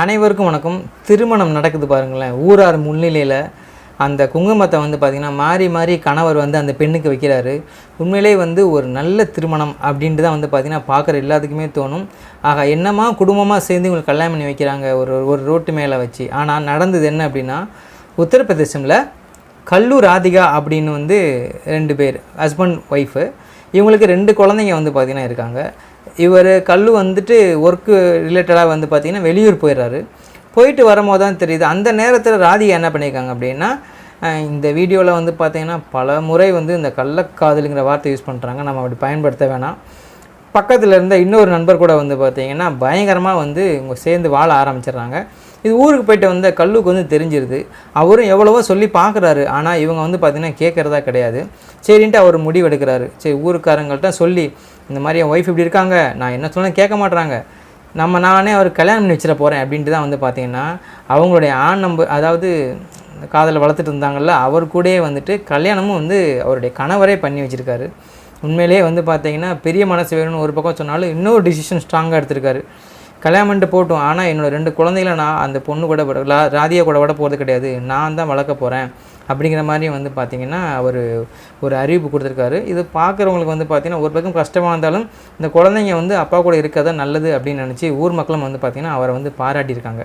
அனைவருக்கும் வணக்கம். திருமணம் நடக்குது பாருங்களேன். ஊரார் முன்னிலையில் அந்த குங்குமத்தை பார்த்திங்கன்னா மாறி மாறி கணவர் அந்த பெண்ணுக்கு வைக்கிறாரு. உண்மையிலே ஒரு நல்ல திருமணம் அப்படின்ட்டு தான் பார்த்திங்கன்னா பார்க்குற எல்லாத்துக்குமே தோணும். ஆக என்னமா குடும்பமாக சேர்ந்து இவங்களுக்கு கல்யாணம் பண்ணி வைக்கிறாங்க ஒரு ரோட்டு மேலே வச்சு. ஆனால் நடந்தது என்ன அப்படின்னா, உத்தரப்பிரதேசமில் கல்லு ராதிகா அப்படின்னு 2 பேர் ஹஸ்பண்ட் ஒய்ஃபு. இவங்களுக்கு 2 குழந்தைங்க பார்த்திங்கன்னா இருக்காங்க. இவர் கல்லு ஒர்க்கு ரிலேட்டடாக பார்த்திங்கன்னா வெளியூர் போயிடுறாரு. போயிட்டு வரும்போது தான் தெரியுது. அந்த நேரத்தில் ராதிகா என்ன பண்ணியிருக்காங்க அப்படின்னா, இந்த வீடியோவில் பார்த்திங்கன்னா பல முறை இந்த கள்ளக்காதலுங்கிற வார்த்தை யூஸ் பண்ணுறாங்க. நம்ம அப்படி பயன்படுத்த வேணாம். பக்கத்தில் இருந்த இன்னொரு நண்பர் கூட பார்த்திங்கன்னா பயங்கரமாக இவங்க சேர்ந்து வாழ ஆரம்பிச்சிடுறாங்க. இது ஊருக்கு போய்ட்டு கல்லுக்கு தெரிஞ்சிருது. அவரும் எவ்வளவோ சொல்லி பார்க்குறாரு. ஆனால் இவங்க பார்த்திங்கன்னா கேட்குறதா கிடையாது. சரின்ட்டு அவர் முடிவெடுக்கிறாரு. சரி, ஊருக்காரங்கள்ட்ட சொல்லி இந்த மாதிரி என் ஒய்ஃப் இப்படி இருக்காங்க, நான் என்ன சொன்னால் கேட்க மாட்றாங்க, நானே அவர் கல்யாணம் பண்ணி வச்சிட போகிறேன் அப்படின்ட்டு தான் பார்த்திங்கன்னா அவங்களுடைய ஆண் நம்பர், அதாவது காதலை வளர்த்துட்டு இருந்தாங்கள்ல, அவர் கூடயே கல்யாணமும் அவருடைய கணவரே பண்ணி வச்சுருக்காரு. உண்மையிலேயே பார்த்திங்கன்னா பெரிய மனசு வேணும்னு ஒரு பக்கம் சொன்னாலும் இன்னொரு டிசிஷன் ஸ்ட்ராங்காக எடுத்திருக்காரு. கல்யாணம் பண்ணிட்டு போட்டும், ஆனால் என்னோடய 2 குழந்தைகளை நான் அந்த பொண்ணு கூட ராதிகா கூட விட போகிறது கிடையாது, நான் தான் வளர்க்க போகிறேன் அப்படிங்கிற மாதிரி பார்த்திங்கன்னா ஒரு அறிவிப்பு கொடுத்துருக்காரு. இது பார்க்குறவங்களுக்கு பார்த்திங்கன்னா ஒரு பக்கம் கஷ்டமாக இருந்தாலும் இந்த குழந்தைங்க அப்பா கூட இருக்கிறதா நல்லது அப்படின்னு நினச்சி ஊர் மக்களும் பார்த்திங்கன்னா அவரை பாராட்டியிருக்காங்க.